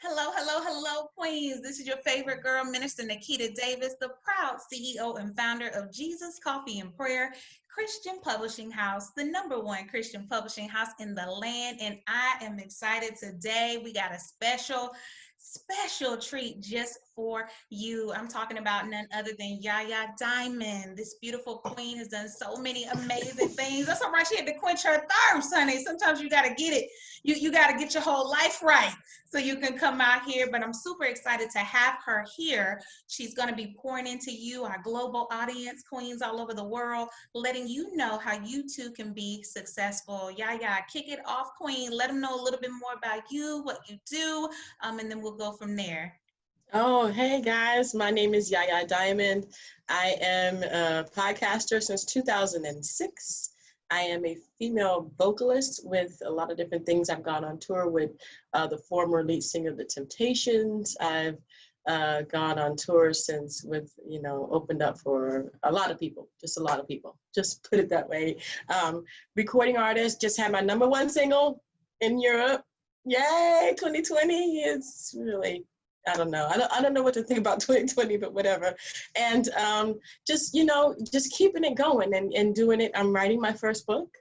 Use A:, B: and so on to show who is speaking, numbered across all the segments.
A: Hello, hello, hello, Queens. This is your favorite girl, Minister Nakita Davis, the proud CEO and founder of Jesus Coffee and Prayer Christian Publishing House, the #1 Christian publishing house in the land. And I am excited today. We got a special treat just for you. I'm talking about none other than Yaya Diamond. This beautiful queen has done so many amazing things. That's all right. She had to quench her thirst, honey. Sometimes you got to get it. You got to get your whole life right so you can come out here. But I'm super excited to have her here. She's going to be pouring into you, our global audience, queens all over the world, letting you know how you too can be successful. Yaya, kick it off, queen. Let them know a little bit more about you, what you do, and then we'll go from there.
B: Oh, hey guys, my name is Yaya Diamond. I am a podcaster since 2006. I am a female vocalist with a lot of different things. I've gone on tour with the former lead singer of The Temptations. I've gone on tour since opened up for a lot of people, just a lot of people, just put it that way. Recording artist, just had my #1 single in Europe. Yay, 2020 is really, I don't know. I don't know what to think about 2020, but whatever. And just keeping it going and doing it. I'm writing my first book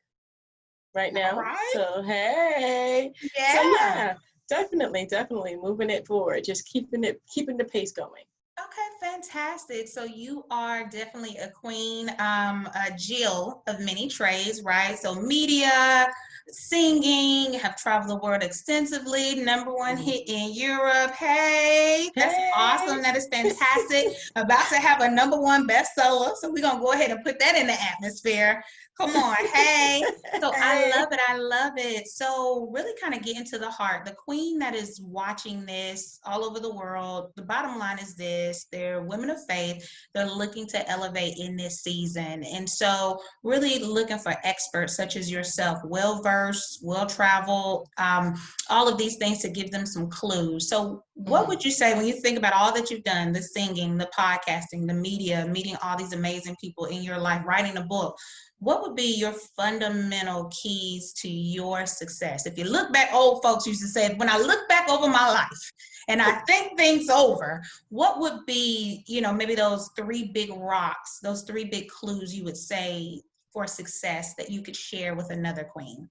B: right now.
A: Right.
B: So, hey.
A: Yeah.
B: So, yeah, definitely moving it forward. Just keeping the pace going.
A: Okay, fantastic. So you are definitely a queen, a Jill of many trades, right? So media, singing, have traveled the world extensively, #1 hit in Europe. Hey, that's awesome. That is fantastic. About to have a #1 bestseller. So we're gonna go ahead and put that in the atmosphere. Come on, hey. So I love it. I love it. So really kind of get into the heart. The queen that is watching this all over the world, the bottom line is this: they're women of faith. They're looking to elevate in this season. And so really looking for experts such as yourself, well-versed, well-traveled, all of these things to give them some clues. So what would you say when you think about all that you've done, the singing, the podcasting, the media, meeting all these amazing people in your life, writing a book? What would be your fundamental keys to your success? If you look back, old folks used to say, when I look back over my life and I think things over, what would be, maybe those 3 big rocks, those 3 big clues you would say for success that you could share with another queen?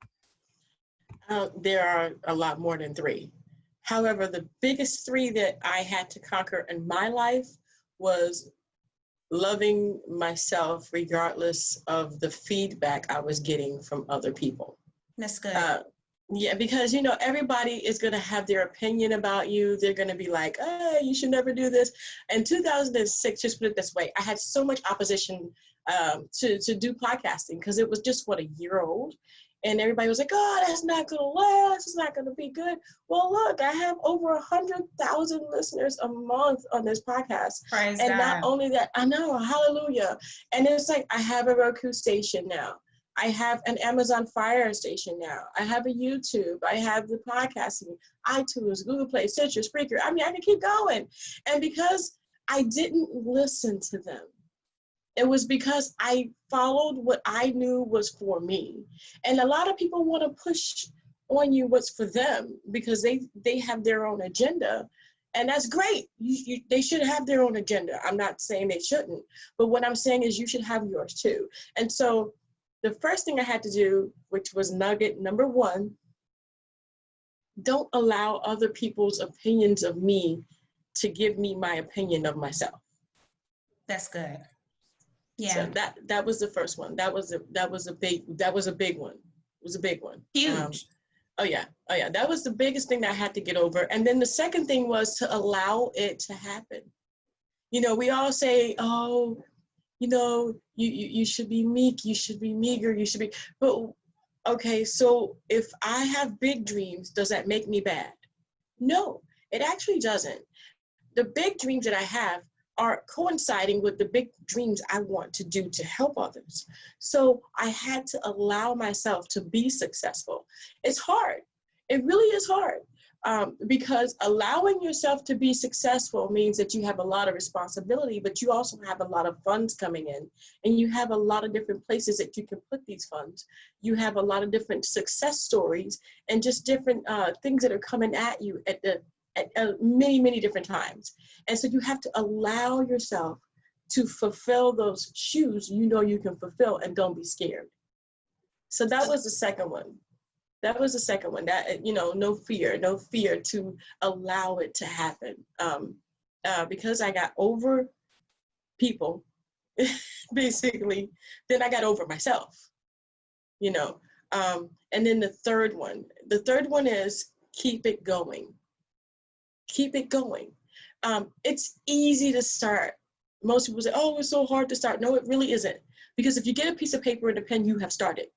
B: There are a lot more than 3. However, the biggest 3 that I had to conquer in my life was loving myself regardless of the feedback I was getting from other people.
A: That's good.
B: Yeah, because, everybody is going to have their opinion about you. They're going to be like, hey, you should never do this. In 2006, just put it this way, I had so much opposition to do podcasting because it was just, a year old. And everybody was like, oh, that's not going to last. It's not going to be good. Well, look, I have over 100,000 listeners a month on this podcast.
A: Praise
B: and
A: God.
B: Not only that, I know, hallelujah. And it's like, I have a Roku station now. I have an Amazon Fire station now. I have a YouTube. I have the podcasting, iTunes, Google Play, Stitcher, Spreaker. I mean, I can keep going. And because I didn't listen to them, it was because I followed what I knew was for me. And a lot of people want to push on you what's for them because they have their own agenda. And that's great. They should have their own agenda. I'm not saying they shouldn't. But what I'm saying is you should have yours too. And so the first thing I had to do, which was nugget #1, don't allow other people's opinions of me to give me my opinion of myself.
A: That's good. Yeah.
B: So that was the first one. That was a big one. It was a big one.
A: Huge.
B: Oh yeah. That was the biggest thing that I had to get over. And then the second thing was to allow it to happen. We all say, oh, you should be meek, you should be meager, you should be, but okay, so if I have big dreams, does that make me bad? No, it actually doesn't. The big dreams that I have are coinciding with the big dreams I want to do to help others. So I had to allow myself to be successful. It's hard. It really is hard. Because allowing yourself to be successful means that you have a lot of responsibility, but you also have a lot of funds coming in, and you have a lot of different places that you can put these funds. You have a lot of different success stories and just different things that are coming at you at at many, many different times. And so you have to allow yourself to fulfill those shoes you can fulfill, and don't be scared. So that was the second one. That, no fear to allow it to happen. Because I got over people, basically, then I got over myself, and then the third one is keep it going. Keep it going. It's easy to start. Most people say, oh, it's so hard to start. No, it really isn't. Because if you get a piece of paper and a pen, you have started.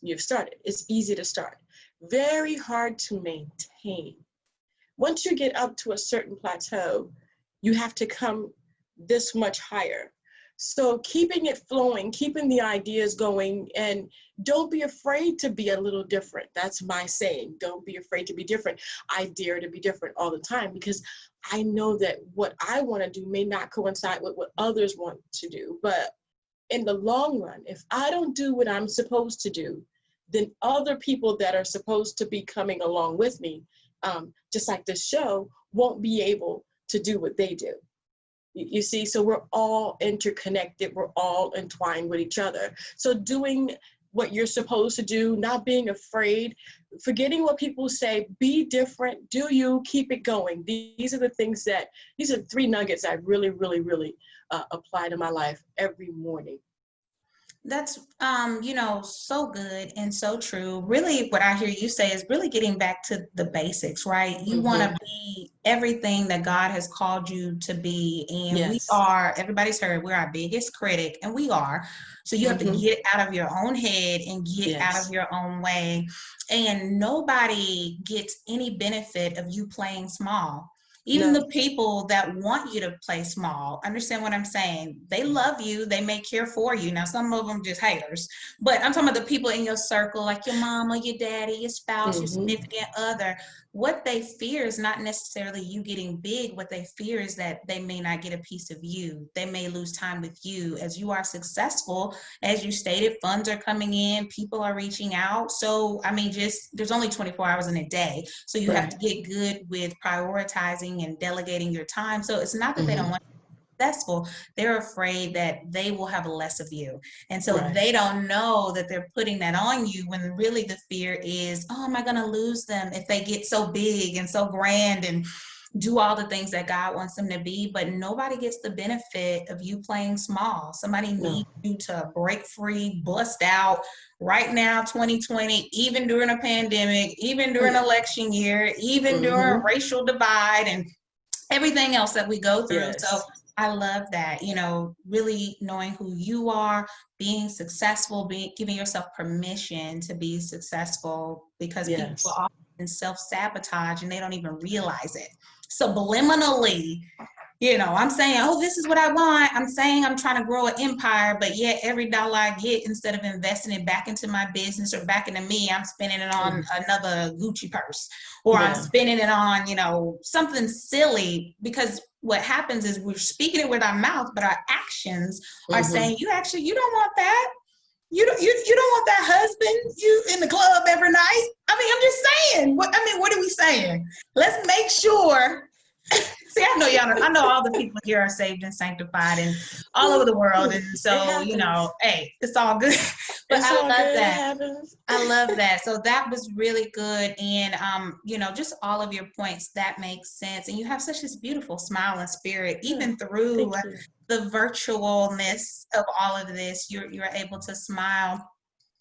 B: You've started. It's easy to start. Very hard to maintain. Once you get up to a certain plateau, you have to come this much higher. So keeping it flowing, keeping the ideas going, and don't be afraid to be a little different. That's my saying. Don't be afraid to be different. I dare to be different all the time, because I know that what I want to do may not coincide with what others want to do. But in the long run, if I don't do what I'm supposed to do, then other people that are supposed to be coming along with me, just like this show, won't be able to do what they do. You see, so we're all interconnected. We're all entwined with each other. So doing what you're supposed to do, not being afraid, forgetting what people say, be different, do you, keep it going. These are the three nuggets I really, really, really apply to my life every morning.
A: That's, so good and so true. Really, what I hear you say is really getting back to the basics, right? You want to be everything that God has called you to be. And we
B: Yes.
A: are, everybody's heard, we're our biggest critic, and we are. So you have to get out of your own head and get out of your own way. And nobody gets any benefit of you playing small. Even the people that want you to play small, understand what I'm saying? They love you. They may care for you. Now, some of them just haters, but I'm talking about the people in your circle, like your mama, your daddy, your spouse, your significant other. What they fear is not necessarily you getting big. What they fear is that they may not get a piece of you. They may lose time with you. As you are successful, as you stated, funds are coming in, people are reaching out. So, there's only 24 hours in a day. So you have to get good with prioritizing and delegating your time. So it's not that they don't want you to be successful. They're afraid that they will have less of you. And so they don't know that they're putting that on you, when really the fear is, oh, am I going to lose them if they get so big and so grand and do all the things that God wants them to be? But nobody gets the benefit of you playing small. Somebody needs you to break free, bust out right now, 2020, even during a pandemic, even during election year, even during racial divide and everything else that we go through. So I love that, really knowing who you are, being successful, giving yourself permission to be successful, because people are often self-sabotage and they don't even realize it. Subliminally, I'm saying, oh, this is what I want. I'm saying I'm trying to grow an empire, but yet every dollar I get, instead of investing it back into my business or back into me, I'm spending it on another Gucci purse, or I'm spending it on, something silly. Because what happens is we're speaking it with our mouth, but our actions are saying, you don't want that. You don't want that husband you in the club every night. I'm just saying. What are we saying? Let's make sure. See, I know all the people here are saved and sanctified and all over the world. And so, hey, it's all good. But I love that. I love that. So that was really good. And, just all of your points, that makes sense. And you have such this beautiful smile and spirit, even through the virtualness of all of this, you're able to smile.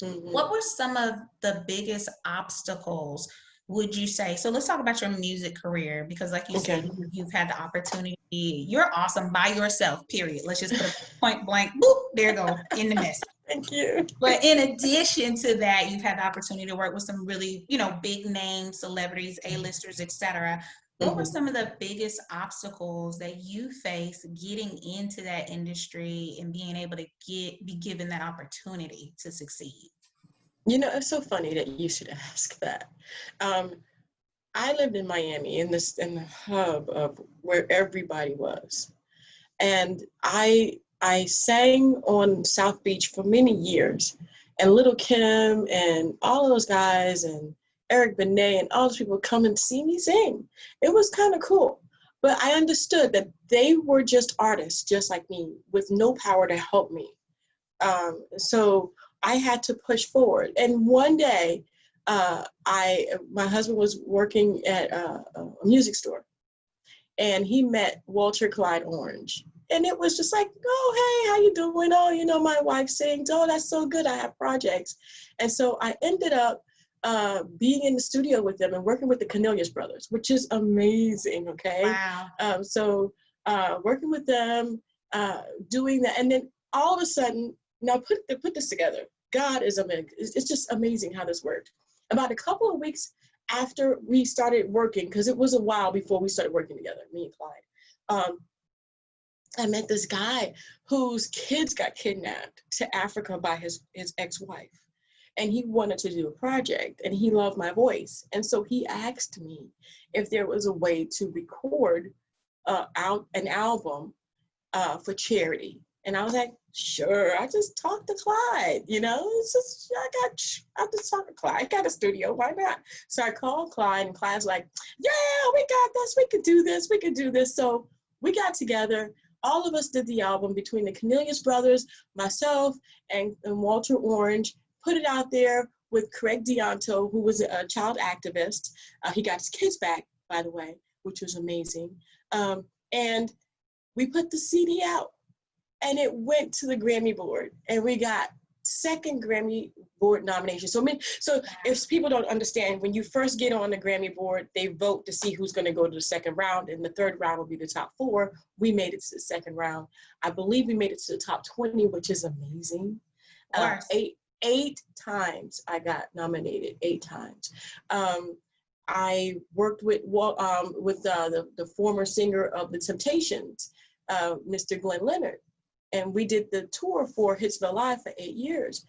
A: What were some of the biggest obstacles, would you say? So let's talk about your music career, because like you said, you've had the opportunity. You're awesome by yourself, period. Let's just put a point blank, boop, there you go, in the mess.
B: Thank you.
A: But in addition to that, you've had the opportunity to work with some really, big name celebrities, A-listers, etc. What were some of the biggest obstacles that you faced getting into that industry and being able to be given that opportunity to succeed?
B: It's so funny that you should ask that. I lived in Miami, in the hub of where everybody was, and I sang on South Beach for many years, and Little Kim and all of those guys and Eric Benet and all those people come and see me sing. It was kind of cool. But I understood that they were just artists, just like me, with no power to help me. So I had to push forward. And one day, my husband was working at a music store, and he met Walter Clyde Orange. And it was just like, oh, hey, how you doing? Oh, my wife sings. Oh, that's so good. I have projects. And so I ended up being in the studio with them and working with the Cornelius brothers, which is amazing, okay?
A: Wow.
B: So working with them, doing that. And then all of a sudden, now put this together. God is amazing. It's just amazing how this worked. About a couple of weeks after we started working, because it was a while before we started working together, me and Clyde, I met this guy whose kids got kidnapped to Africa by his ex-wife. And he wanted to do a project, and he loved my voice. And so he asked me if there was a way to record out an album for charity. And I was like, sure. I just talked to Clyde, it's just, I just talked to Clyde. I got a studio, why not? So I called Clyde, and Clyde's like, yeah, we got this, we could do this. So we got together. All of us did the album between the Cornelius brothers, myself, and Walter Orange, put it out there with Craig Deonto, who was a child activist. He got his kids back, by the way, which was amazing. And we put the CD out, and it went to the Grammy board, and we got second Grammy board nomination. So if people don't understand, when you first get on the Grammy board, they vote to see who's going to go to the second round, and the third round will be the top 4. We made it to the second round. I believe we made it to the top 20, which is amazing. Eight times I got nominated. 8 times. I worked with the former singer of the Temptations, Mr. Glenn Leonard. And we did the tour for Hitsville Live for 8 years.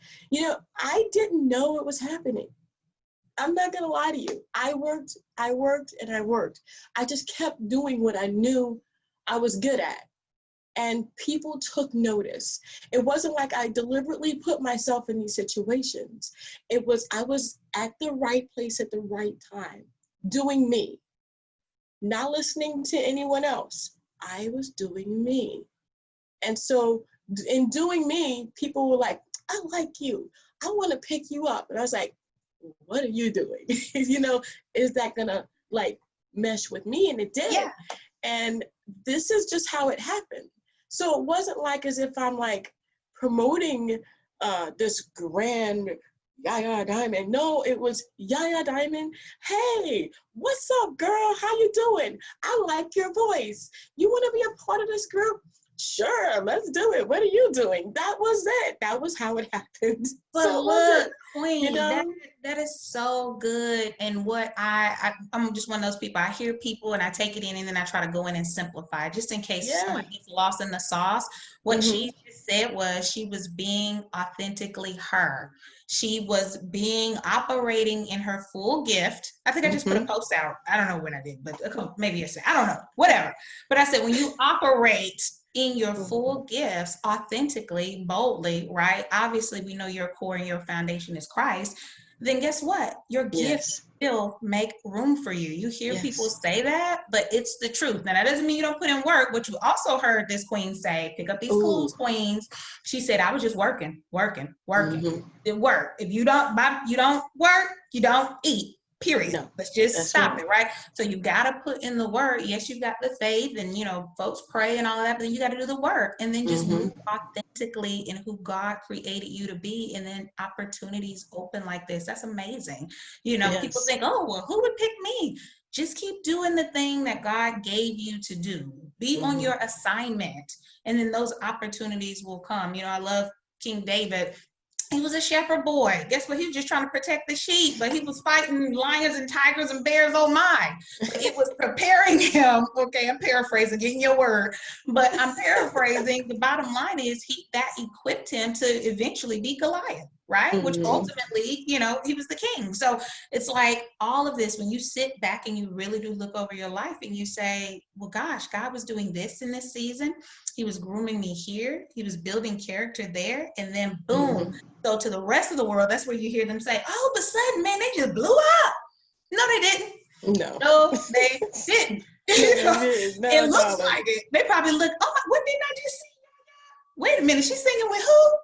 B: I didn't know it was happening. I'm not gonna lie to you. I worked, and I worked. I just kept doing what I knew I was good at. And people took notice. It wasn't like I deliberately put myself in these situations. I was at the right place at the right time, doing me, not listening to anyone else. I was doing me. And so in doing me, people were like, I like you. I want to pick you up. And I was like, what are you doing? Is that going to mesh with me? And it did.
A: Yeah.
B: And this is just how it happened. So it wasn't like as if I'm promoting this grand Yaya Diamond. No, it was Yaya Diamond. Hey, what's up, girl? How you doing? I like your voice. You want to be a part of this group? Sure, let's do it. What are you doing? That was it. That was how it happened.
A: But
B: so
A: look, Queen, that is so good. And what I'm just one of those people. I hear people and I take it in, and then I try to go in and simplify, just in case someone gets lost in the sauce. What she just said was she was being authentically her. She was operating in her full gift. I think I just put a post out. I don't know when I did, but maybe yesterday. I don't know, whatever. But I said, when you operate in your full gifts, authentically, boldly, right? Obviously, we know your core and your foundation is Christ. Then guess what? Your gifts will make room for you. You hear people say that, but it's the truth. Now, that doesn't mean you don't put in work, which you also heard this queen say, pick up these clothes, queens. She said, I was just working. It work. If you don't work, you don't eat. Period. No, let's just stop it, right? So you got to put in the work. Yes, you've got the faith, and folks pray and all of that, but then you got to do the work, and then just move authentically in who God created you to be, and then opportunities open like this. That's amazing. People think, oh, well, who would pick me? Just keep doing the thing that God gave you to do. Be on your assignment, and then those opportunities will come. I love King David. He was a shepherd boy. Guess what? He was just trying to protect the sheep, but he was fighting lions and tigers and bears. Oh my. But it was preparing him. Okay, I'm paraphrasing, getting your word. But I'm paraphrasing. The bottom line is that equipped him to eventually be Goliath, right? Which ultimately, he was the king. So it's like all of this, when you sit back and you really do look over your life and you say, well, gosh, God was doing this in this season. He was grooming me here. He was building character there. And then boom. So to the rest of the world, that's where you hear them say, all of a sudden, man, they just blew up. No, they didn't.
B: No.
A: No, they didn't.
B: No, it is. No,
A: It looks
B: darling.
A: like it. They probably look, oh, what didn't I just see? Wait a minute, she's singing with who?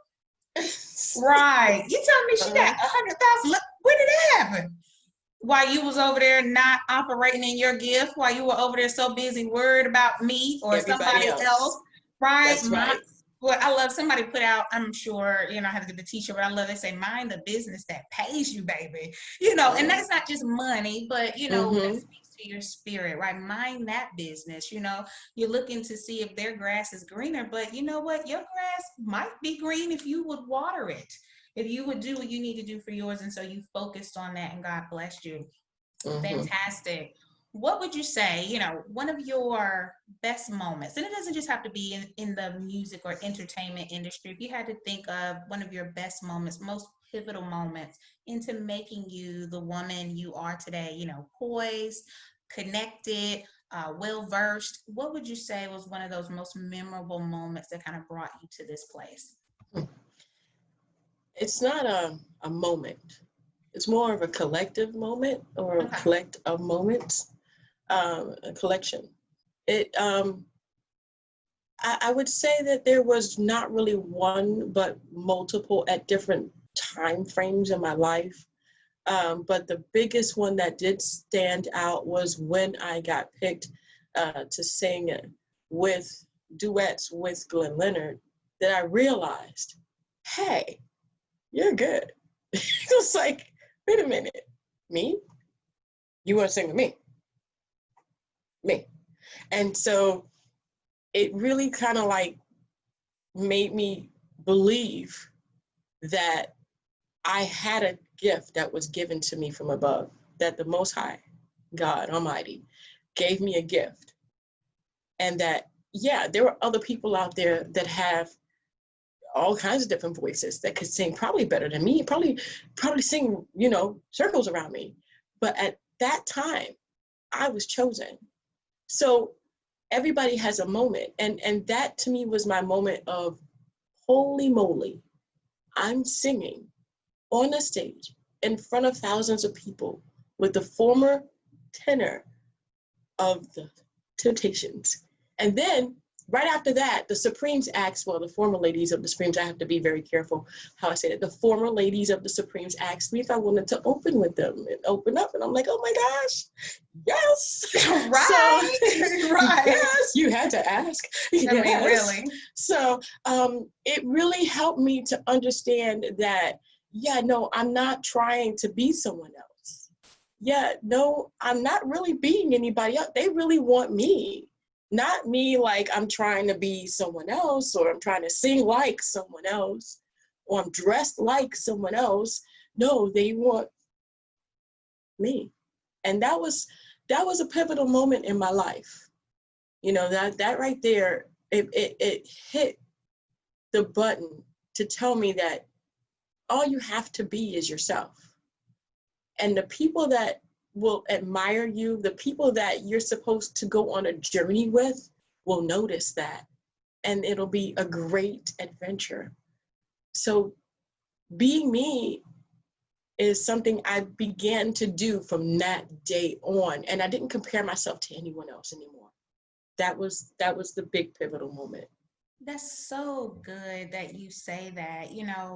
A: Right. You telling me she got 100,000? When did that happen? While you was over there not operating in your gift, while you were over there so busy worried about me or
B: Everybody
A: somebody else, right?
B: That's right.
A: Well, I love somebody put out, I'm sure, I have to get the t-shirt, but I love they say, mind the business that pays you, baby. And that's not just money, but that speaks to your spirit, right? Mind that business. You're looking to see if their grass is greener, but you know what? Your grass might be green if you would water it, if you would do what you need to do for yours. And so you focused on that and God blessed you. Fantastic. What would you say, one of your best moments, and it doesn't just have to be in the music or entertainment industry, if you had to think of one of your best moments, most pivotal moments into making you the woman you are today, poised, connected, well-versed, what would you say was one of those most memorable moments that kind of brought you to this place?
B: It's not a moment. It's more of a collective moment or a collect of moments, a collection. I would say that there was not really one, but multiple at different time frames in my life. But the biggest one that did stand out was when I got picked to sing with duets with Glenn Leonard, that I realized, hey, you're good. It was like, wait a minute, me? You want to sing with me? Me. And so it really kind of like made me believe that I had a gift that was given to me from above, that the Most High, God Almighty, gave me a gift. And that, yeah, there were other people out there that have all kinds of different voices that could sing probably better than me, probably sing, circles around me. But at that time, I was chosen. So everybody has a moment. And that to me was my moment of, holy moly, I'm singing on a stage in front of thousands of people with the former tenor of the Temptations. And then right after that, the Supremes asked, well, the former ladies of the Supremes, I have to be very careful how I say it. The former ladies of the Supremes asked me if I wanted to open with them and open up. And I'm like, oh my gosh, yes.
A: Right.
B: So,
A: right.
B: Yes, you had to ask. Yes.
A: I mean, really.
B: So it really helped me to understand that, yeah, no, I'm not trying to be someone else. Yeah, no, I'm not really being anybody else. They really want me. Not me like I'm trying to be someone else, or I'm trying to sing like someone else, or I'm dressed like someone else. No, they want me. And that was a pivotal moment in my life. That right there, it hit the button to tell me that all you have to be is yourself. And the people that will admire you, the people that you're supposed to go on a journey with, will notice that. And it'll be a great adventure. So being me is something I began to do from that day on. And I didn't compare myself to anyone else anymore. That was the big pivotal moment.
A: That's so good that you say that,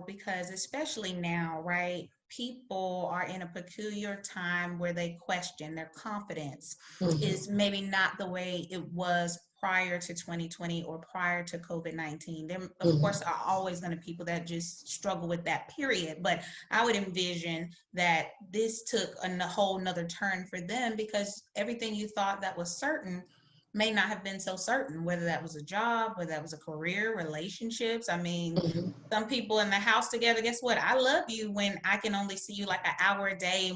A: because especially now, right? People are in a peculiar time where they question their confidence is maybe not the way it was prior to 2020 or prior to COVID-19. There, of course, are always going to be people that just struggle with that period. But I would envision that this took a whole nother turn for them, because everything you thought that was certain may not have been so certain, whether that was a job, whether that was a career, relationships. I mean, some people in the house together, guess what? I love you when I can only see you like an hour a day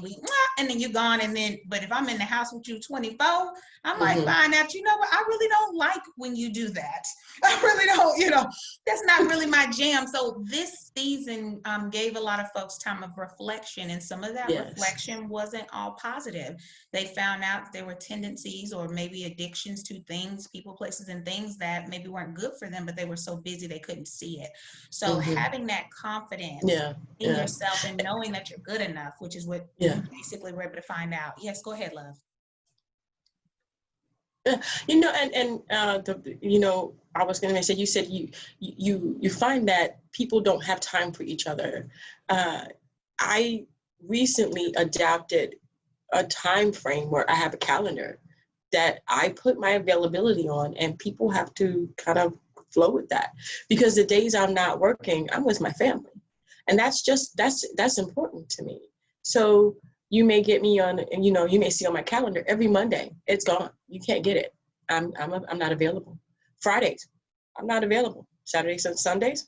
A: and then you're gone. And then, but if I'm in the house with you 24, I might find out, you know what? I really don't like when you do that. I really don't, that's not really my jam. So this season gave a lot of folks time of reflection, and some of that reflection wasn't all positive. They found out there were tendencies or maybe addictions to things, people, places, and things that maybe weren't good for them, but they were so busy they couldn't see it. So having that confidence
B: Yeah.
A: in yourself and knowing that you're good enough, which is what you basically were able to find out. Yes, go ahead, love.
B: You know, you know, I was going to say, you said you find that people don't have time for each other. I recently adapted a time frame where I have a calendar that I put my availability on, and people have to kind of flow with that, because the days I'm not working, I'm with my family, and that's important to me. So you may get me on, and you know, you may see on my calendar every Monday, it's gone. You can't get it. I'm not available. Fridays, I'm not available. Saturdays and Sundays,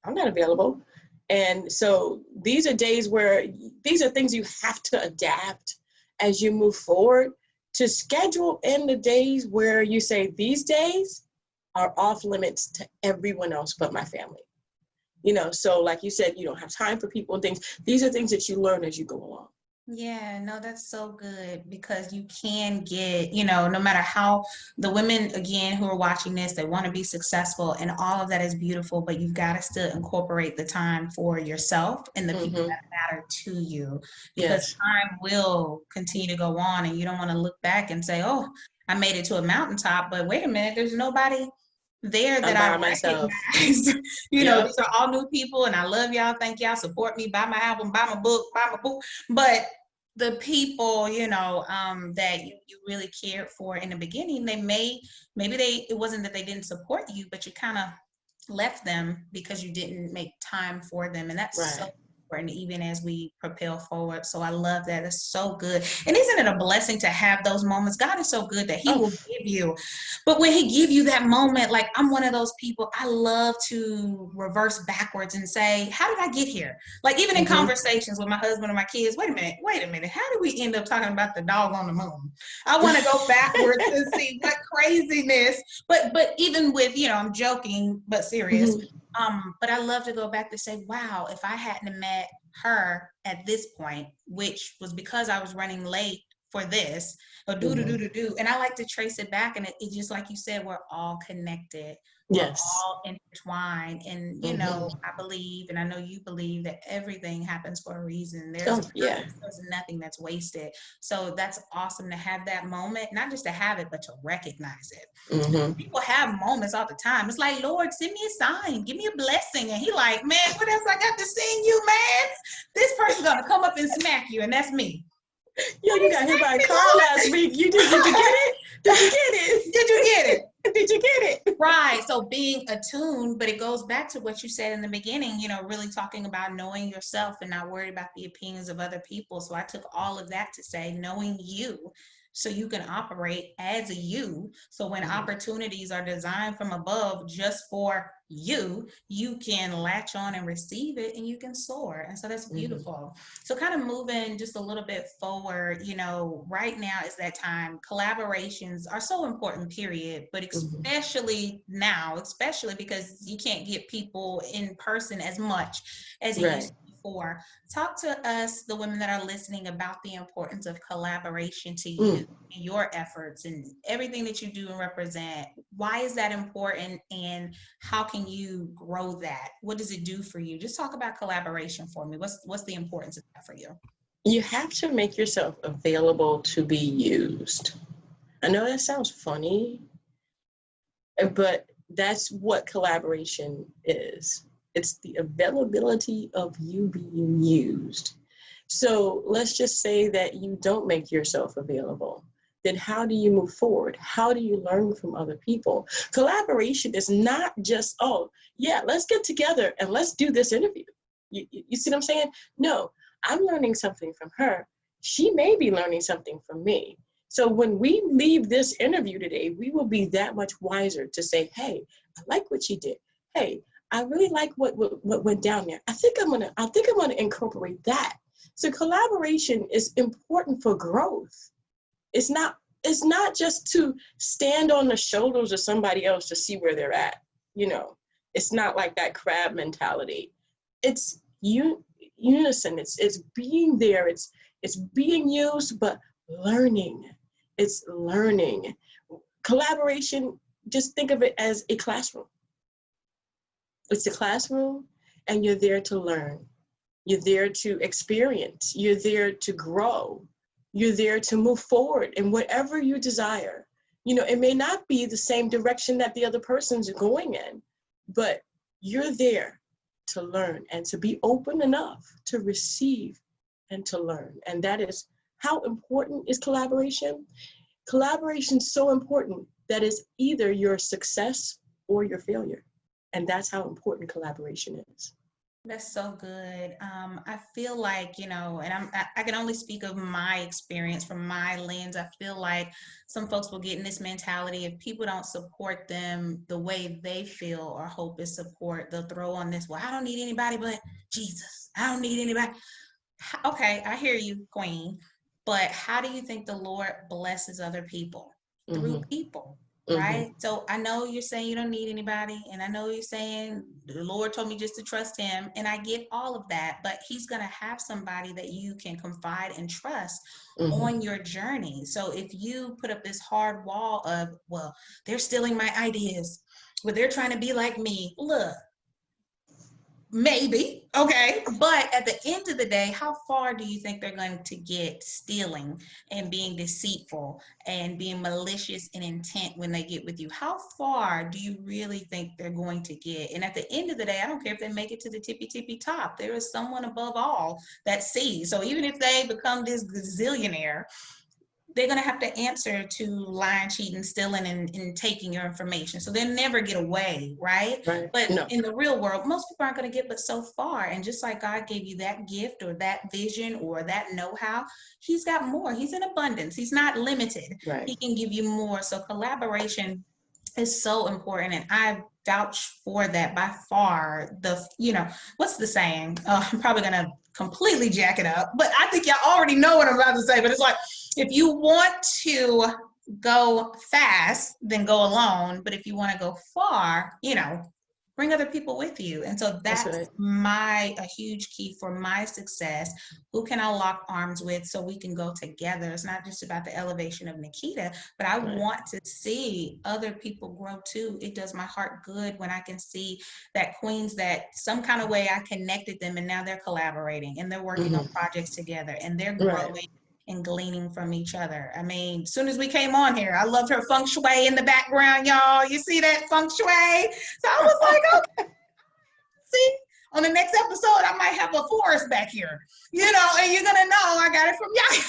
B: I'm not available. And so these are days where these are things you have to adapt as you move forward, to schedule in the days where you say, these days are off limits to everyone else but my family. You know, so like you said, you don't have time for people and things. These are things that you learn as you go along.
A: Yeah, no, that's so good, because you can get, you know, no matter how the women, again, who are watching this, they want to be successful, and all of that is beautiful, but you've got to still incorporate the time for yourself and the people that matter to you, because time will continue to go on, and you don't want to look back and say, oh, I made it to a mountaintop, but wait a minute, there's nobody there that I recognize. You know, these are all new people, and I love y'all. Thank y'all. Support me, buy my album, buy my book, but the people, you know, that you really cared for in the beginning, it wasn't that they didn't support you, but you kind of left them because you didn't make time for them. And that's so important, even as we propel forward. So I love that. It's so good. And isn't it a blessing to have those moments? God is so good that he will give you. But when he give you that moment, like, I'm one of those people, I love to reverse backwards and say, how did I get here? Like, even in conversations with my husband or my kids, wait a minute. How did we end up talking about the dog on the moon? I want to go backwards and see what craziness. But even with, you know, I'm joking, but serious. But I love to go back to say, wow, if I hadn't have met her at this point, which was because I was running late for this, or and I like to trace it back, and it just, like you said, we're all connected. We're all intertwined, and you know, I believe, and I know you believe, that everything happens for a reason. There's nothing that's wasted. So that's awesome to have that moment, not just to have it, but to recognize it. People have moments all the time. It's like, Lord, send me a sign, give me a blessing, and he like, man, what else I got to send you, man? This person's gonna come up and smack you, and that's me.
B: Yo, you got hit by a car last week. Did you get it? Did you get it?
A: Did you get it?
B: Did you get it?
A: Right. So being attuned, but it goes back to what you said in the beginning, you know, really talking about knowing yourself and not worried about the opinions of other people. So I took all of that to say, knowing you, so you can operate as a you. So when opportunities are designed from above just for you, you can latch on and receive it, and you can soar. And so that's beautiful. So kind of moving just a little bit forward, you know, right now is that time. Collaborations are so important, period, but especially now, especially because you can't get people in person as much as you used to before. Talk to us, the women that are listening, about the importance of collaboration to you and your efforts and everything that you do and represent. Why is that important, and how can you grow that? What does it do for you? Just talk about collaboration for me. What's the importance of that for you?
B: You have to make yourself available to be used. I know that sounds funny, but that's what collaboration is. It's the availability of you being used. So let's just say that you don't make yourself available. Then how do you move forward? How do you learn from other people? Collaboration is not just, oh, yeah, let's get together and let's do this interview. You see what I'm saying? No, I'm learning something from her. She may be learning something from me. So when we leave this interview today, we will be that much wiser to say, hey, I like what she did. Hey, I really like what went down there. I think I'm gonna incorporate that. So collaboration is important for growth. It's not just to stand on the shoulders of somebody else to see where they're at. You know, it's not like that crab mentality. It's unison. It's being there. It's being used, but learning. It's learning. Collaboration, just think of it as a classroom. It's a classroom, and you're there to learn. You're there to experience. You're there to grow. You're there to move forward in whatever you desire. You know, it may not be the same direction that the other person's going in, but you're there to learn and to be open enough to receive and to learn. And that is how important is collaboration. Collaboration is so important that it's either your success or your failure. And that's how important collaboration is.
A: That's so good. I feel like, you know, and I can only speak of my experience from my lens. I feel like some folks will get in this mentality, if people don't support them the way they feel or hope is support, they'll throw on this, well, I don't need anybody but Jesus. I don't need anybody. Okay, I hear you, Queen. But how do you think the Lord blesses other people? Through people. Right? So I know you're saying you don't need anybody, and I know you're saying the Lord told me just to trust him, and I get all of that, but he's going to have somebody that you can confide and trust on your journey. So if you put up this hard wall of, well, they're stealing my ideas, well, they're trying to be like me. Look, maybe, okay, but at the end of the day, how far do you think they're going to get stealing and being deceitful and being malicious in intent when they get with you? How far do you really think they're going to get? And at the end of the day, I don't care if they make it to the tippy top, there is someone above all that sees. So even if they become this gazillionaire, they're going to have to answer to lying, cheating, stealing, and taking your information. So they'll never get away, right? But no. In the real world, most people aren't going to get but so far. And just like God gave you that gift or that vision or that know-how, he's got more. He's in abundance. He's not limited. Right. He can give you more. So collaboration is so important. And I vouch for that by far. What's the saying? I'm probably going to completely jack it up, but I think y'all already know what I'm about to say. But it's like, if you want to go fast, then go alone. But if you want to go far, bring other people with you. And so that's right. A huge key for my success. Who can I lock arms with so we can go together? It's not just about the elevation of Nakita, but I want to see other people grow too. It does my heart good when I can see that queens that some kind of way I connected them, and now they're collaborating and they're working on projects together, and they're growing and gleaning from each other. I mean, as soon as we came on here, I loved her feng shui in the background, y'all. You see that feng shui? So I was like, okay, see, on the next episode, I might have a forest back here, and you're gonna know I got it from Yaya.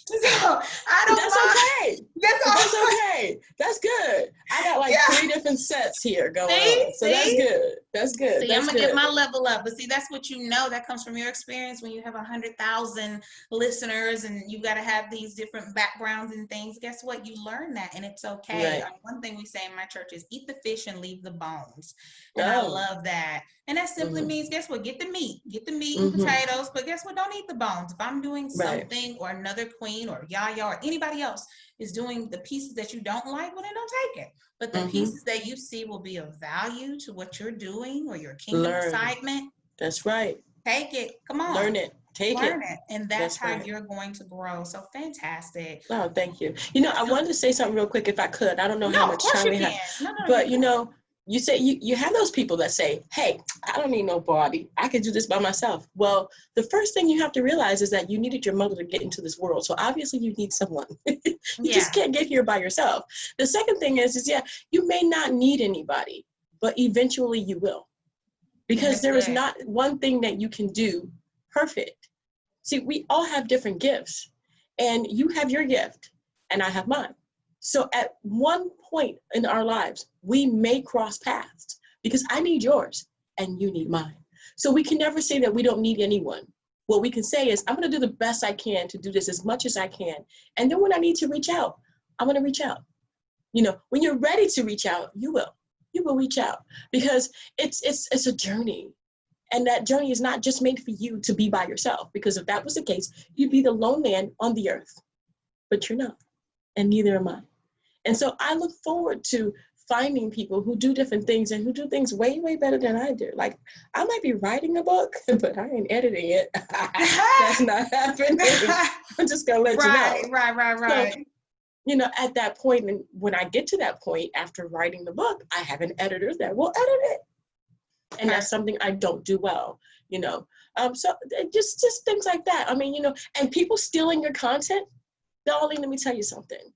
A: So I don't
B: That's
A: mind.
B: Okay. That's okay. That's good. I got 3 different sets here going on. So that's good. That's good.
A: See,
B: that's
A: I'm gonna
B: good.
A: get my level up. But see, that's what that comes from your experience when you have 100,000 listeners and you got to have these different backgrounds and things. Guess what? You learn that, and it's okay. Right. One thing we say in my church is eat the fish and leave the bones. And I love that. And that simply means, guess what? Get the meat and potatoes, but guess what? Don't eat the bones. If I'm doing something or another queen or Yaya or anybody else is doing the pieces that you don't like, well, then don't take it. But the pieces that you see will be of value to what you're doing or your kingdom assignment.
B: That's right.
A: Take it. Come on.
B: Learn it. Learn
A: it. And that's how you're going to grow. So fantastic.
B: Oh, thank you. I wanted to say something real quick if I could. I don't know how much time we have. But you say you have those people that say, hey, I don't need nobody. I can do this by myself. Well, the first thing you have to realize is that you needed your mother to get into this world. So obviously you need someone. You just can't get here by yourself. The second thing is you may not need anybody, but eventually you will. Because there is not one thing that you can do perfect. See, we all have different gifts, and you have your gift and I have mine. So at one point in our lives, we may cross paths because I need yours and you need mine. So we can never say that we don't need anyone. What we can say is, I'm going to do the best I can to do this as much as I can. And then when I need to reach out, I'm going to reach out. When you're ready to reach out, you will reach out, because it's a journey. And that journey is not just made for you to be by yourself, because if that was the case, you'd be the lone man on the earth, but you're not, and neither am I. And so I look forward to finding people who do different things and who do things way, way better than I do. Like, I might be writing a book, but I ain't editing it. That's not happening. I'm just going to let you know.
A: Right.
B: at that point, and when I get to that point after writing the book, I have an editor that will edit it. And that's something I don't do well, So just things like that. I mean, and people stealing your content, darling, let me tell you something.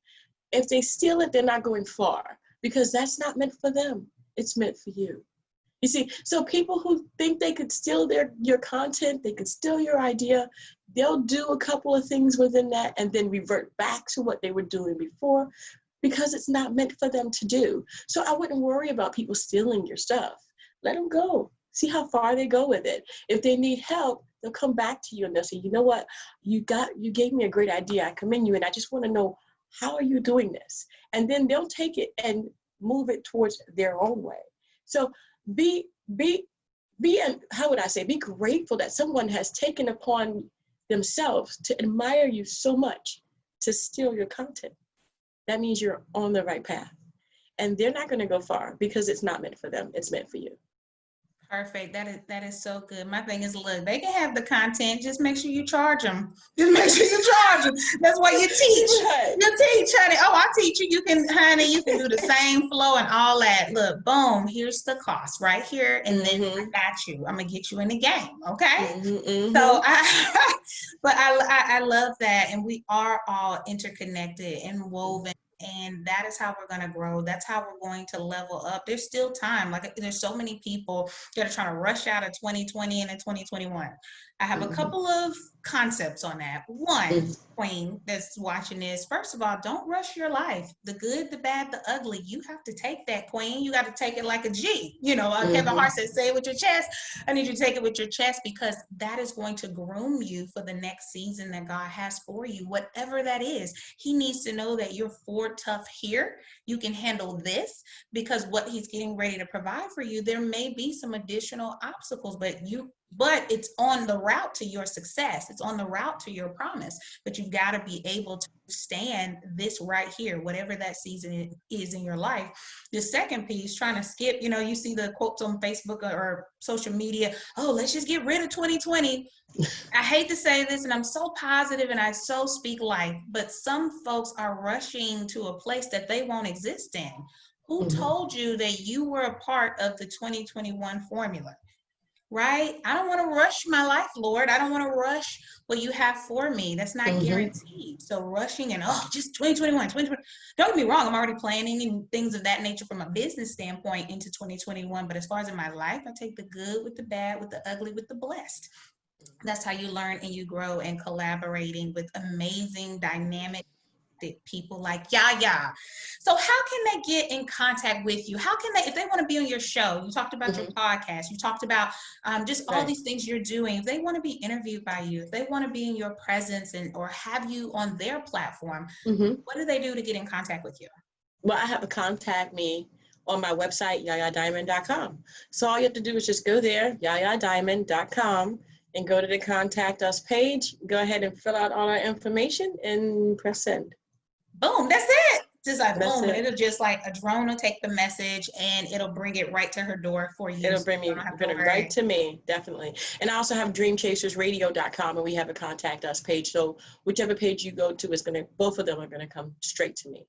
B: If they steal it, they're not going far, because that's not meant for them. It's meant for you. You see, so people who think they could steal your content, they could steal your idea, they'll do a couple of things within that and then revert back to what they were doing before, because it's not meant for them to do. So I wouldn't worry about people stealing your stuff. Let them go. See how far they go with it. If they need help, they'll come back to you and they'll say, you know what, you gave me a great idea. I commend you, and I just want to know, how are you doing this? And then they'll take it and move it towards their own way. So be and how would I say, be grateful that someone has taken upon themselves to admire you so much to steal your content. That means you're on the right path. And they're not going to go far, because it's not meant for them. It's meant for you.
A: Perfect. That is so good. My thing is, look, they can have the content. Just make sure you charge them. Just make sure you charge them. That's what you teach.
B: Right.
A: You teach, honey. Oh, I teach you. You can do the same flow and all that. Look, boom. Here's the cost right here, and then I got you. I'm gonna get you in the game. Okay. So but I love that, and we are all interconnected and woven. And that is how we're going to grow. That's how we're going to level up. There's still time. Like, there's so many people that are trying to rush out of 2020 and 2021. I have a couple of concepts on that. One, queen that's watching this, first of all, don't rush your life. The good, the bad, the ugly. You have to take that, queen. You got to take it like a G. Kevin Hart said, say it with your chest. I need you to take it with your chest, because that is going to groom you for the next season that God has for you, whatever that is. He needs to know that you're for tough here. You can handle this, because what he's getting ready to provide for you, there may be some additional obstacles, but it's on the route to your success. It's on the route to your promise. But you've got to be able to stand this right here, whatever that season is in your life. The second piece, trying to skip, you see the quotes on Facebook or social media, oh, let's just get rid of 2020. I hate to say this, and I'm so positive and I so speak life, but some folks are rushing to a place that they won't exist in. Who told you that you were a part of the 2021 formula? Right? I don't want to rush my life, Lord. I don't want to rush what you have for me. That's not guaranteed. So rushing and, just 2021, 2020. Don't get me wrong. I'm already planning and things of that nature from a business standpoint into 2021. But as far as in my life, I take the good with the bad, with the ugly, with the blessed. That's how you learn and you grow, and collaborating with amazing, dynamic people like Yaya. So how can they get in contact with you? How can they, if they want to be on your show? You talked about your podcast. You talked about just all these things you're doing. If they want to be interviewed by you, if they want to be in your presence or have you on their platform, what do they do to get in contact with you?
B: Well, I have to contact me on my website, yayadiamond.com. So all you have to do is just go there, yayadiamond.com, and go to the contact us page. Go ahead and fill out all our information and press send.
A: Boom, that's it. Just like boom, it'll just like a drone will take the message and it'll bring it right to her door for you.
B: It'll bring it right to me, definitely. And I also have dreamchasersradio.com, and we have a contact us page. So whichever page you go to is both of them are gonna come straight to me.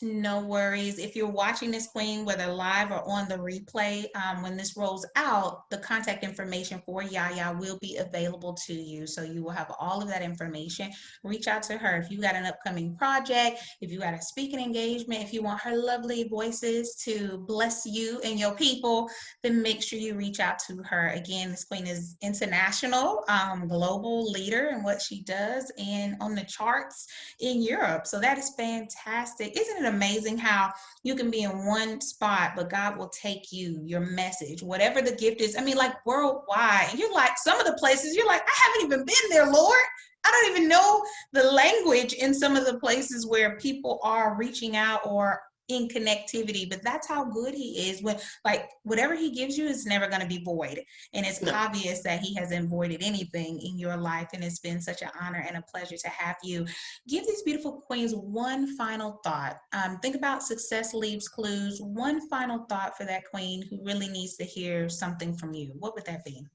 A: No worries. If you're watching this, queen, whether live or on the replay, when this rolls out, the contact information for Yaya will be available to you. So you will have all of that information. Reach out to her. If you got an upcoming project, if you got a speaking engagement, if you want her lovely voices to bless you and your people, then make sure you reach out to her. Again, this queen is international, global leader in what she does and on the charts in Europe. So that is fantastic. Isn't it amazing how you can be in one spot, but God will take you, your message, whatever the gift is. I mean, like worldwide. And you're like, some of the places, you're like, I haven't even been there, Lord. I don't even know the language in some of the places where people are reaching out or in connectivity, but that's how good he is. When like whatever he gives you is never going to be void, and it's obvious that he hasn't voided anything in your life, and it's been such an honor and a pleasure to have you. Give these beautiful queens one final thought. Think about success leaves clues. One final thought for that queen who really needs to hear something from you. What would that be?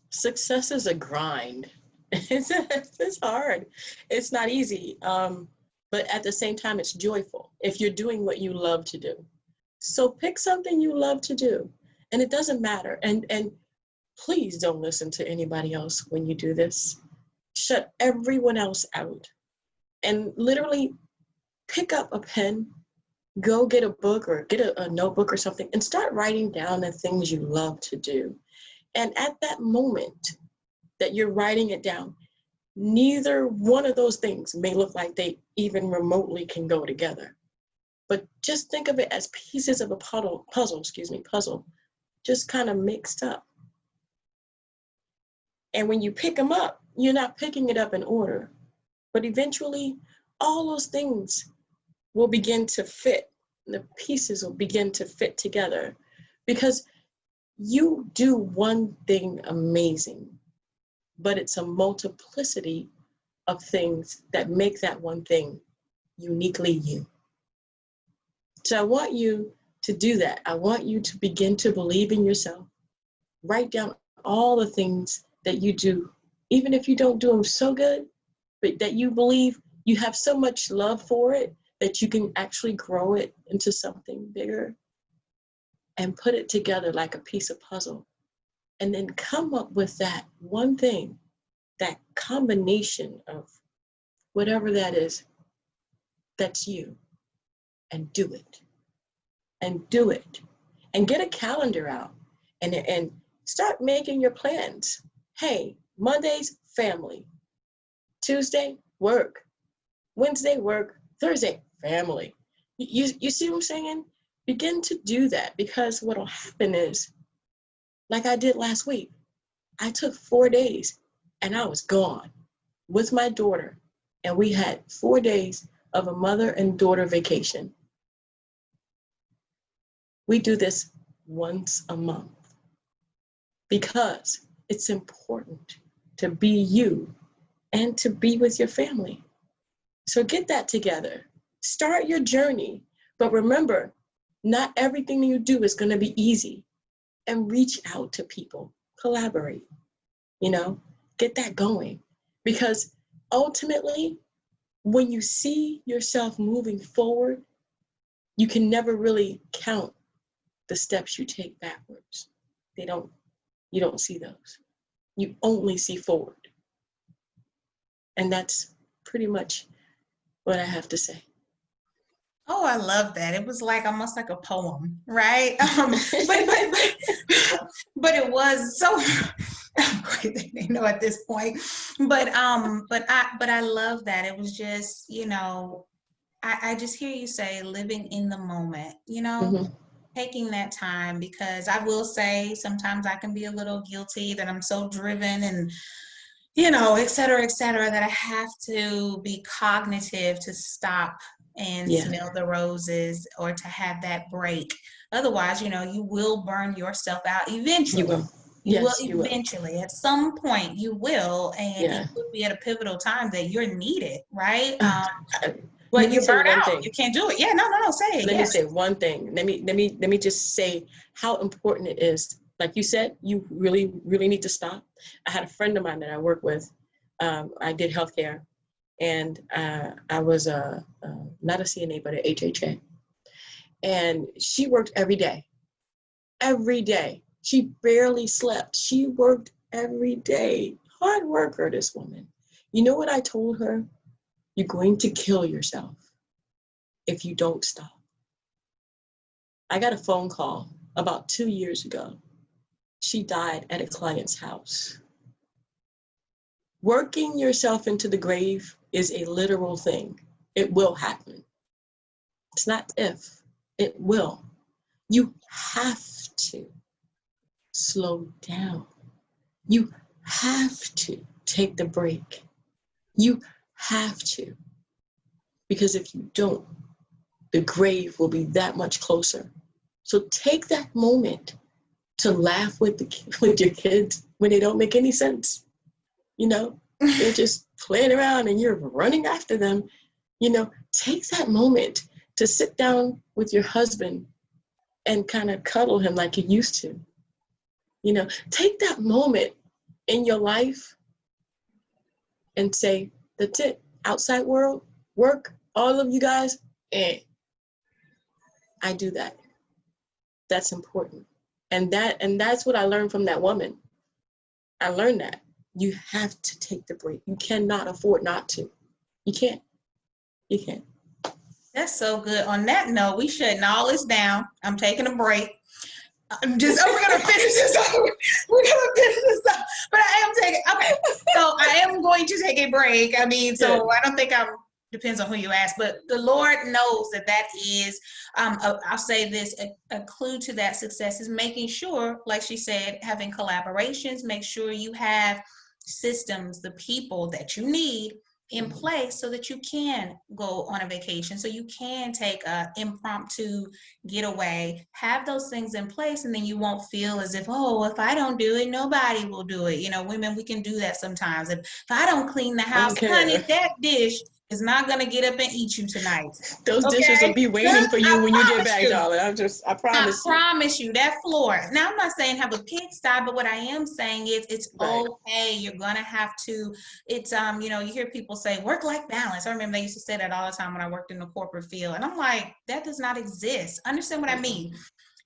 B: Success is a grind. It's hard. It's not easy. but at the same time, it's joyful if you're doing what you love to do. So pick something you love to do, and it doesn't matter. And please don't listen to anybody else when you do this. Shut everyone else out and literally pick up a pen, go get a book or get a notebook or something and start writing down the things you love to do. And at that moment that you're writing it down, neither one of those things may look like they even remotely can go together. But just think of it as pieces of a puzzle, just kind of mixed up. And when you pick them up, you're not picking it up in order, but eventually all those things will begin to fit. The pieces will begin to fit together because you do one thing amazing, but it's a multiplicity of things that make that one thing uniquely you. So I want you to do that. I want you to begin to believe in yourself. Write down all the things that you do, even if you don't do them so good, but that you believe you have so much love for it that you can actually grow it into something bigger and put it together like a piece of puzzle. And then come up with that one thing, that combination of whatever that is, that's you, and do it. And do it. And get a calendar out and start making your plans. Hey, Monday's family. Tuesday, work. Wednesday, work. Thursday, family. You see what I'm saying? Begin to do that, because what'll happen is, like I did last week, I took 4 days and I was gone with my daughter, and we had 4 days of a mother and daughter vacation. We do this once a month because it's important to be you and to be with your family. So get that together. Start your journey. But remember, not everything you do is going to be easy. And reach out to people. Collaborate. Get that going. Because ultimately, when you see yourself moving forward, you can never really count the steps you take backwards. You don't see those. You only see forward. And that's pretty much what I have to say.
A: Oh, I love that. It was like almost like a poem, right? But it was so great. They know at this point. But I love that. It was just, I just hear you say living in the moment,
B: Mm-hmm.
A: taking that time, because I will say sometimes I can be a little guilty that I'm so driven and et cetera, that I have to be cognitive to stop and smell the roses, or to have that break. Otherwise, you will burn yourself out eventually.
B: You will.
A: You will
B: Yes, you
A: eventually. At some point, you will, and it could be at a pivotal time that you're needed, right? But you burn out. You can't do it. Yeah, no. Say it.
B: Let me say one thing. Let me just say how important it is. Like you said, you really, really need to stop. I had a friend of mine that I work with. I did healthcare, and I was not a CNA, but an HHA. And she worked every day. Every day. She barely slept. She worked every day. Hard worker, this woman. You know what I told her? You're going to kill yourself if you don't stop. I got a phone call about 2 years ago. She died at a client's house. Working yourself into the grave is a literal thing. It will happen. It's not if, it will. You have to slow down. You have to take the break. You have to. Because if you don't, the grave will be that much closer. So take that moment to laugh with your kids when they don't make any sense. They're just playing around and you're running after them. Take that moment to sit down with your husband and kind of cuddle him like you used to. Take that moment in your life and say, that's it. Outside world, work, all of you guys, I do that. That's important. And that's what I learned from that woman. I learned that you have to take the break. You cannot afford not to. You can't. You can't.
A: That's so good. On that note, we shutting all this down. I'm taking a break. We're gonna finish this up. We're gonna finish this up. But so I am going to take a break. I mean, so I don't think depends on who you ask, but the Lord knows that is, I'll say this, a clue to that success is making sure, like she said, having collaborations, make sure you have systems, the people that you need in place so that you can go on a vacation, so you can take a impromptu getaway, have those things in place, and then you won't feel as if, oh, if I don't do it, nobody will do it. You know, women, we can do that sometimes. If I don't clean the house, honey, that dish is not going to get up and eat you tonight.
B: Those dishes will be waiting for you when you get back, darling. I promise you.
A: I promise you, that floor. Now, I'm not saying have a pigsty, but what I am saying is it's okay. You're going to have to, it's, you know, you hear people say work-life balance. I remember they used to say that all the time when I worked in the corporate field. And I'm like, that does not exist. Understand what I mean?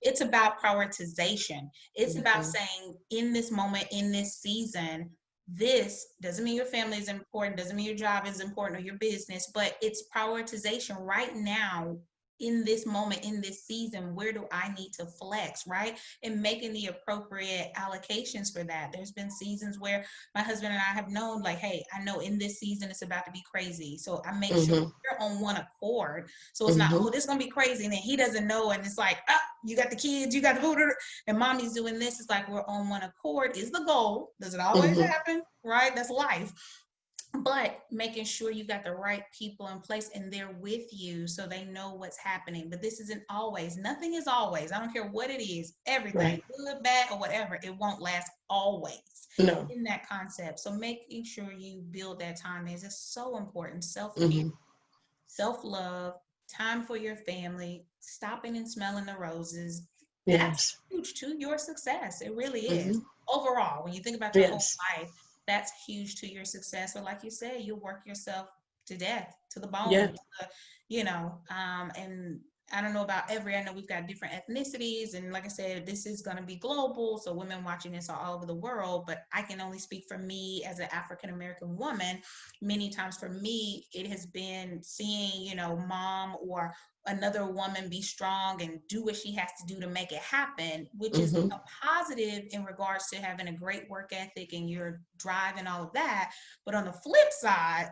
A: It's about prioritization. It's about saying in this moment, in this season, this doesn't mean your family is important, doesn't mean your job is important or your business, but it's prioritization right now. In this moment, in this season, where do I need to flex, right? And making the appropriate allocations for that. There's been seasons where my husband and I have known, like, hey, I know in this season it's about to be crazy. So I make sure we're on one accord. So it's not, oh, this is going to be crazy. And then he doesn't know. And it's like, oh, you got the kids, you got the food, and mommy's doing this. It's like we're on one accord is the goal. Does it always happen? Right? That's life. But making sure you got the right people in place and they're with you so they know what's happening. But this isn't always. Nothing is always. I don't care what it is. Everything, good, bad, or whatever, it won't last always in that concept. So making sure you build that time is just so important. Self-care, self-love, time for your family, stopping and smelling the roses. That's huge to your success. It really is. Overall, when you think about your whole life, that's huge to your success. Or like you said, you'll work yourself to death, to the bone, you know, and I don't know about I know we've got different ethnicities. And like I said, this is going to be global. So women watching this are all over the world, but I can only speak for me as an African-American woman. Many times for me, it has been seeing, you know, mom or another woman be strong and do what she has to do to make it happen, which is a positive in regards to having a great work ethic and your drive and all of that. But on the flip side,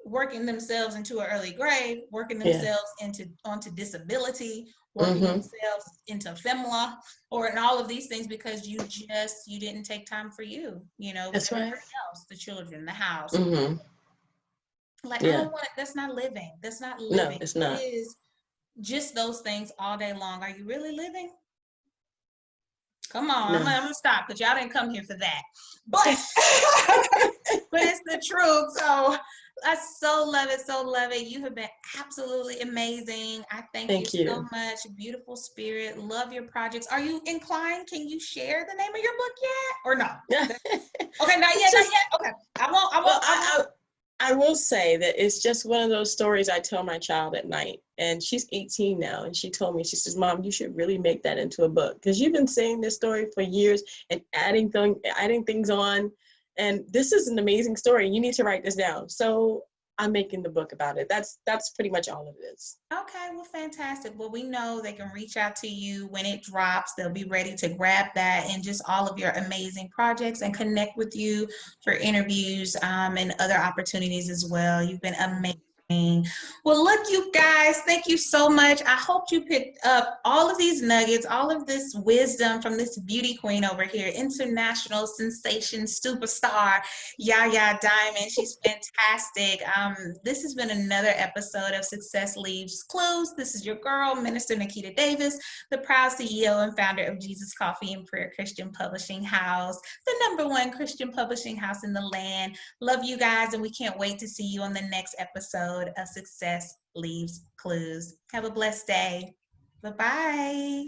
A: working themselves into an early grave, working themselves onto disability, working themselves into FEMLA, or in all of these things because you didn't take time for you, you know, with everybody else, the children, the house. Like, I don't want it. That's not living. That's not living.
B: No, it's not.
A: It is just those things all day long. Are you really living? Come on, I'm gonna stop because y'all didn't come here for that. But but it's the truth. So I so love it, so love it. You have been absolutely amazing. I thank you so much. Beautiful spirit. Love your projects. Are you inclined? Can you share the name of your book yet, or no? Okay, not yet. Okay, I won't.
B: I will say that it's just one of those stories I tell my child at night, and she's 18 now, and she told me, she says, Mom, you should really make that into a book because you've been saying this story for years and adding things on, and this is an amazing story. You need to write this down. So I'm making the book about it. That's pretty much all it is.
A: Okay, well, fantastic. Well, we know they can reach out to you when it drops. They'll be ready to grab that and just all of your amazing projects and connect with you for interviews and other opportunities as well. You've been amazing. Well, look, you guys, thank you so much. I hope you picked up all of these nuggets, all of this wisdom from this beauty queen over here, international sensation superstar, Yaya Diamond. She's fantastic. This has been another episode of Success Leaves Clues. This is your girl, Minister Nakita Davis, the proud CEO and founder of Jesus Coffee and Prayer Christian Publishing House, the #1 Christian publishing house in the land. Love you guys, and we can't wait to see you on the next episode of Success Leaves Clues. Have a blessed day. Bye-bye.